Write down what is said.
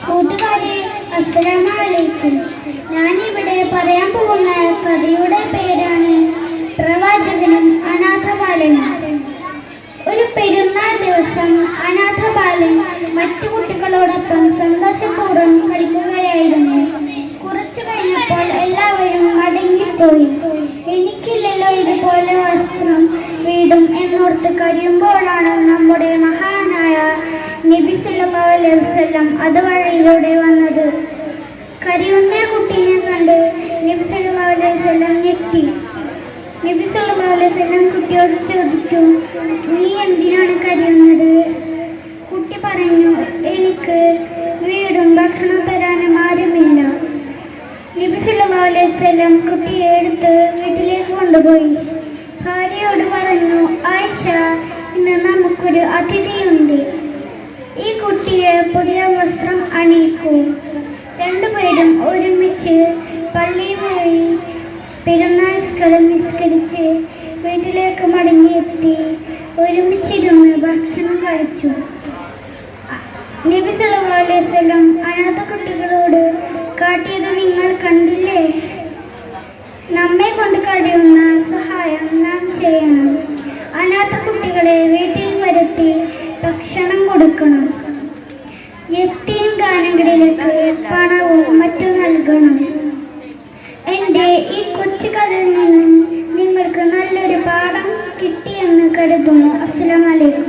കൂട്ടുകാരെ, അസ്സലാമു അലൈക്കും. ഞാനിവിടെ പറയാൻ പോകുന്ന കഥയുടെ പേരാണ് പ്രവാചകനും അനാഥബാലനും. ഒരു പെരുന്നാൾ ദിവസം അനാഥബാലൻ മറ്റു കുട്ടികളോടൊപ്പം സന്തോഷപൂർവ്വം കളിക്കുകയായിരുന്നു. കുറച്ചു കഴിഞ്ഞപ്പോൾ എല്ലാവരും മടങ്ങിപ്പോയി. എനിക്കില്ലല്ലോ ഇതുപോലെ വസ്ത്രം വീടും എന്നോർത്ത് കരയുമ്പോഴാണ് നമ്മുടെ മഹാനായ നബി സല്ലല്ലാഹു അലൈഹി വസല്ലം അതുവഴിയിലൂടെ വന്നത്. കരയുന്ന കുട്ടീനെ കണ്ട് നബി സല്ലല്ലാഹു അലൈഹി വസല്ലം ഞെട്ടി. നബി സല്ലല്ലാഹു അലൈഹി വസല്ലം കുട്ടിയോട് ചോദിച്ചു, നീ എന്തിനാണ് കരയുന്നത്? കുട്ടി പറഞ്ഞു, എനിക്ക് വീടും ഭക്ഷണം തരാനും ആരുമില്ല. നബി സല്ലല്ലാഹു അലൈഹി വസല്ലം കുട്ടിയെ എടുത്ത് വീട്ടിലേക്ക് കൊണ്ടുപോയി. ഭാര്യയോട് പറഞ്ഞു, ആയിഷ, ഇന്ന് നമുക്കൊരു അതിഥിയുണ്ട്. ഈ കുട്ടിയെ പുതിയ വസ്ത്രം അണിയിക്കൂ. രണ്ടുപേരും ഒരുമിച്ച് പള്ളിയിൽ പോയി പെരുന്നാൾ നിസ്കരിച്ച് വീട്ടിലേക്ക് മടങ്ങിയെത്തി ഒരുമിച്ചിരുന്ന് ഭക്ഷണം കഴിച്ചു. നബി സല്ലല്ലാഹു അലൈഹി വസല്ലം അനാഥ കുട്ടികളോട് കാട്ടിയത് നിങ്ങൾ കണ്ടില്ലേ? നമ്മെ കൊണ്ട് കഴിയുന്ന സഹായം നാം ചെയ്യണം. അനാഥ കുട്ടികളെ വീട്ടിൽ വരുത്തി ഭക്ഷണം കൊടുക്കണം. യത്തീം ഖാനകളിലേക്ക് പണവും മറ്റും നൽകണം. എൻ്റെ ഈ കൊച്ചു കഥയിൽ നിന്നും നിങ്ങൾക്ക് നല്ലൊരു പാഠം കിട്ടിയെന്ന് കരുതുന്നു. അസ്സലാമു അലൈക്കും.